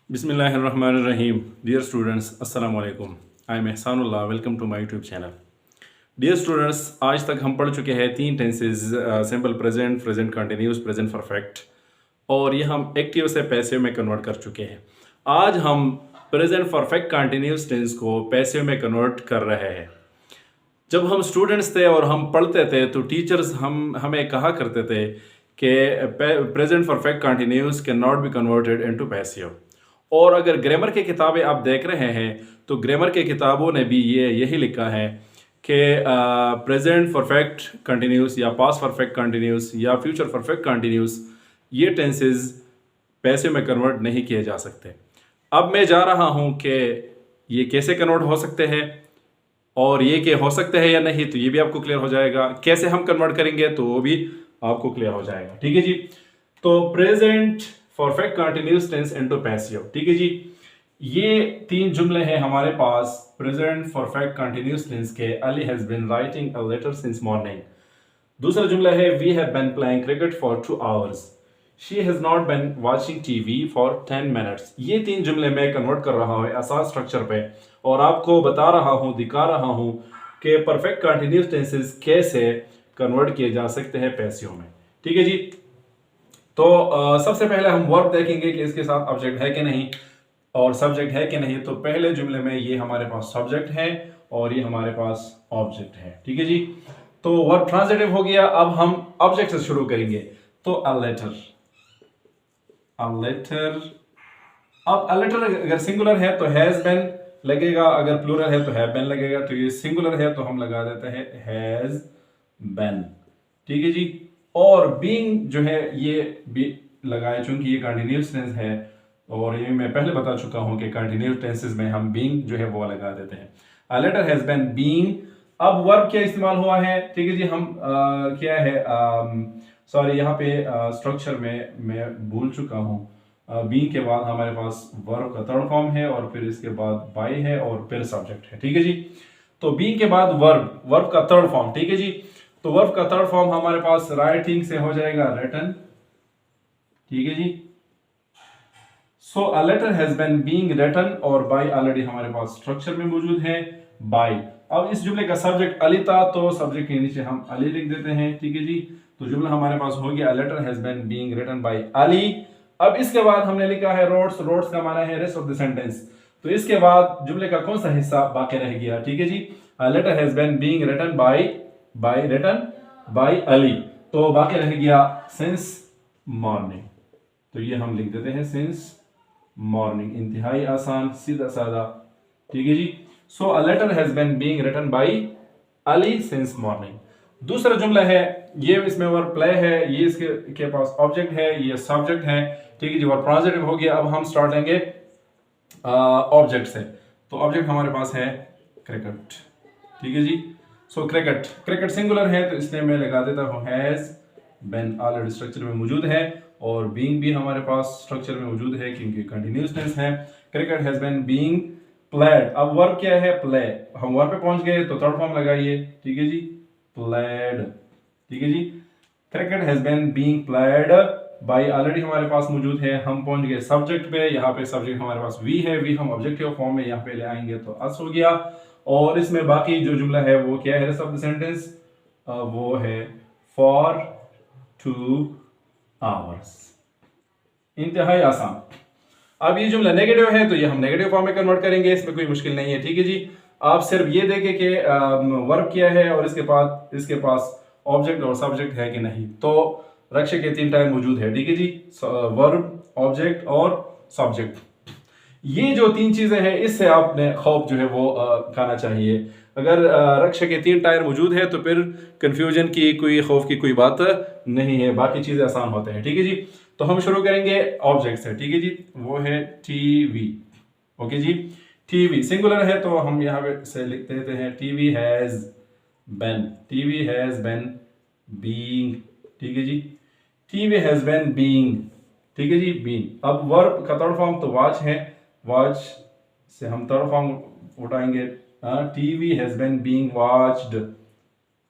Bismillahirrahmanirrahim. Dear students, Assalamu alaikum. I am Ehsanullah. Welcome to my YouTube channel. Dear students, आज तक हम पढ़ चुके हैं तीन tenses, simple present, present continuous, present perfect, और ये हम एक्टिव से पैसिव में कन्वर्ट कर चुके हैं। आज हम प्रेजेंट परफेक्ट कंटिन्यूस टेंस को पैसिव में कन्वर्ट कर रहे हैं। जब हम स्टूडेंट्स थे और हम पढ़ते थे तो टीचर्स हमें कहा करते थे कि present perfect continuous can not be converted into passive. और अगर ग्रामर की किताबें आप देख रहे हैं तो ग्रामर के किताबों ने भी यही लिखा है कि प्रेजेंट परफेक्ट कंटिन्यूस या पास्ट परफेक्ट कंटिन्यूस या फ्यूचर परफेक्ट कंटिन्यूस ये टेंसेस पैसिव में कन्वर्ट नहीं किए जा सकते। अब मैं जा रहा हूं कि ये कैसे कन्वर्ट हो सकते हैं और ये कि हो सकते हैं या नहीं, तो ये भी आपको क्लियर हो जाएगा। कैसे हम कन्वर्ट करेंगे तो वो भी आपको क्लियर हो जाएगा। ठीक है जी। तो present perfect continuous tense into passive. ठीक है जी। ये तीन जुमले हैं हमारे पास प्रेजेंट परफेक्ट कंटिन्यूस टेंस के। Ali has been writing a letter since morning. दूसरा जुमला है we have been playing cricket for 2 hours. She has not been watching TV for 10 minutes. ये तीन जुमले मैं कन्वर्ट कर रहा हूँ आसान स्ट्रक्चर पे और आपको बता रहा हूँ, दिखा रहा हूँ कि परफेक्ट कंटिन्यूस टेंसेस कैसे कन्वर्ट किए जा सकते हैं पैसिव में। ठीक है जी। तो सबसे पहले हम वर्ब देखेंगे कि इसके साथ ऑब्जेक्ट है कि नहीं और सब्जेक्ट है कि नहीं। तो पहले जुमले में ये हमारे पास सब्जेक्ट है और ये हमारे पास ऑब्जेक्ट है। ठीक है जी। तो वर्ब ट्रांजिटिव हो गया। अब हम ऑब्जेक्ट से शुरू करेंगे। तो अ लेटर, अ लेटर। अब अ लेटर अगर सिंगुलर है तो हैज बीन लगेगा, अगर प्लूरल है तो हैव बीन लगेगा। तो ये सिंगुलर है तो हम लगा देते हैं हैज बीन। ठीक है जी। और बीइंग जो है ये भी लगाए, चूंकि ये कंटिन्यूस टेंस है और ये मैं पहले बता चुका हूं कि कंटिन्यूस टेंसेस में हम बीइंग जो है वो लगा देते हैं। A letter has been being. अब वर्ब क्या इस्तेमाल हुआ है? ठीक है जी। हम क्या है, सॉरी यहाँ पे स्ट्रक्चर में मैं भूल चुका हूँ। बीइंग के बाद हमारे पास वर्ब का थर्ड फॉर्म है और फिर इसके बाद बाय है और फिर सब्जेक्ट है। ठीक है जी। तो बीइंग के बाद वर्ब का थर्ड फॉर्म। ठीक है जी। तो वर्ब का थर्ड फॉर्म हमारे पास राइटिंग से हो जाएगा रिटन। ठीक है जी। So a letter has been being written और बाय ऑलरेडी हमारे पास स्ट्रक्चर में मौजूद है बाय। अब इस जुमले का सब्जेक्ट अली था तो सब्जेक्ट के नीचे हम अली लिख देते हैं। ठीक है जी। तो जुमला हमारे पास हो गया a letter has been being written by Ali. अब इसके बाद हमने लिखा है रोड्स। रोड्स का माना है रेस्ट ऑफ द सेंटेंस। तो इसके बाद जुमले का कौन सा हिस्सा बाकी रह गया? ठीक है जी। A letter has been being written by written by Ali. तो बाकी रह गया सिंस मॉर्निंग। तो ये हम लिख देते हैं सिंस मॉर्निंग। इंतहाई आसान, सीधा साधा। ठीक है जी। So a letter has been being written by Ali since morning. दूसरा जुमला है, ये इसमें वर्ब प्ले है, ये इसके के पास ऑब्जेक्ट है, ये सब्जेक्ट है। ठीक है जी। वर्ब ट्रांजिटिव हो गया। अब हम स्टार्ट लेंगे ऑब्जेक्ट से। तो ऑब्जेक्ट हमारे पास है क्रिकेट। ठीक है जी। सो क्रिकेट, क्रिकेट सिंगुलर है तो इसलिए मैं लगा देता हूँ हैज बीन, ऑलरेडी स्ट्रक्चर में मौजूद है और बीइंग भी हमारे पास स्ट्रक्चर में मौजूद है क्योंकि कंटिन्यूस टेंस है। Cricket has been being played. अब वर्ब क्या है? प्ले। हम वर्ब पे पहुंच गए तो थर्ड फॉर्म लगाइए। ठीक है जी। प्लेड। ठीक है जी। Cricket has been being played by already हमारे पास मौजूद है। हम पहुंच गए सब्जेक्ट पे। यहाँ पे सब्जेक्ट हमारे पास वी है, वी हम ऑब्जेक्टिव फॉर्म में यहाँ पे ले आएंगे तो अस हो गया। और इसमें बाकी जो जुमला है वो क्या है? रेस्ट ऑफ द सेंटेंस वो है फॉर 2 आवर्स। इंतहाई आसान। अब ये जुमला नेगेटिव है तो ये हम नेगेटिव फॉर्म में कन्वर्ट करेंगे, इसमें कोई मुश्किल नहीं है। ठीक है जी। आप सिर्फ ये देखें कि वर्ब क्या है और इसके पास ऑब्जेक्ट और सब्जेक्ट है कि नहीं। तो रक्षक के 3 टाइप मौजूद है। ठीक है जी। वर्ब, ऑब्जेक्ट और सब्जेक्ट। ये जो 3 चीजें हैं इससे आपने खौफ जो है वो खाना चाहिए। अगर रक्षक के 3 टायर मौजूद है तो फिर कंफ्यूजन की, कोई खौफ की कोई बात नहीं है, बाकी चीजें आसान होते हैं। ठीक है जी। तो हम शुरू करेंगे ऑब्जेक्ट से। ठीक है जी। वो है टीवी। ओके जी। टीवी सिंगुलर है तो हम यहाँ पे से लिख देते हैं TV has been. TV has been being. ठीक है जी। TV has been being. ठीक है जी। बीइंग। अब वर्ब का थर्ड फॉर्म तो वॉच है, वॉच से हम थर्ड फॉर्म उठाएंगे। TV has been being watched.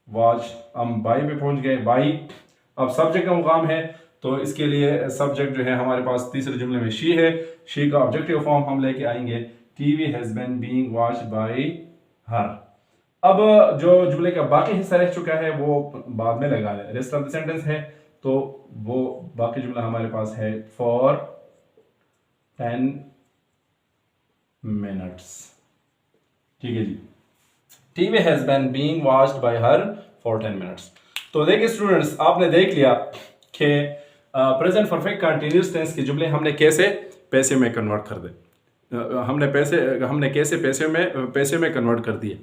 Watch. हम बाई पे पहुंच गए, बाई। अब सब्जेक्ट का मुकाम है तो इसके लिए सब्जेक्ट जो है हमारे पास तीसरे जुमले में शी है। शी का ऑब्जेक्टिव फॉर्म हम लेके आएंगे, TV has been being watched by her. अब जो जुमले का बाकी हिस्सा रह चुका है वो बाद में लगा लें, रेस्ट ऑफ द सेंटेंस है तो वो बाकी जुमला हमारे पास है फॉर 10 मिनट्स। ठीक है जी, TV has been being watched by her for 10 minutes. तो देखिए स्टूडेंट्स, आपने देख लिया कि प्रेजेंट परफेक्ट कंटिन्यूअस टेंस के जुमले हमने कैसे पैसे में कन्वर्ट कर दे, हमने कैसे पैसे में कन्वर्ट कर दिए।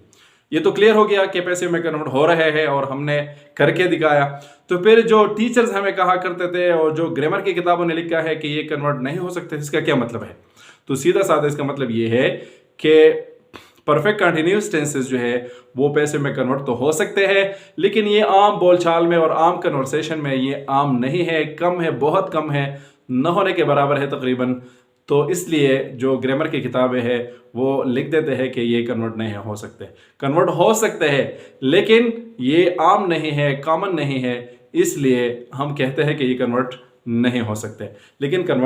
ये तो क्लियर हो गया कि पैसे में कन्वर्ट हो रहे हैं और हमने करके दिखाया। तो फिर जो टीचर्स हमें कहा करते थे और जो ग्रामर की किताबों ने लिखा है कि ये कन्वर्ट नहीं हो सकते, इसका क्या मतलब है? तो सीधा साधा इसका मतलब ये है कि परफेक्ट कंटिन्यूअस टेंसेस जो है वो पैसे में कन्वर्ट तो हो सकते हैं, लेकिन ये आम बोलचाल में और आम कन्वर्सेशन में ये आम नहीं है, कम है, बहुत कम है, न होने के बराबर है तकरीबन। तो इसलिए जो ग्रामर की किताबें हैं वो लिख देते हैं कि ये कन्वर्ट नहीं हो सकते। कन्वर्ट हो सकते हैं लेकिन ये आम नहीं है, कॉमन नहीं है, इसलिए हम कहते हैं कि ये कन्वर्ट नहीं हो सकते। लेकिन कन्वर्ट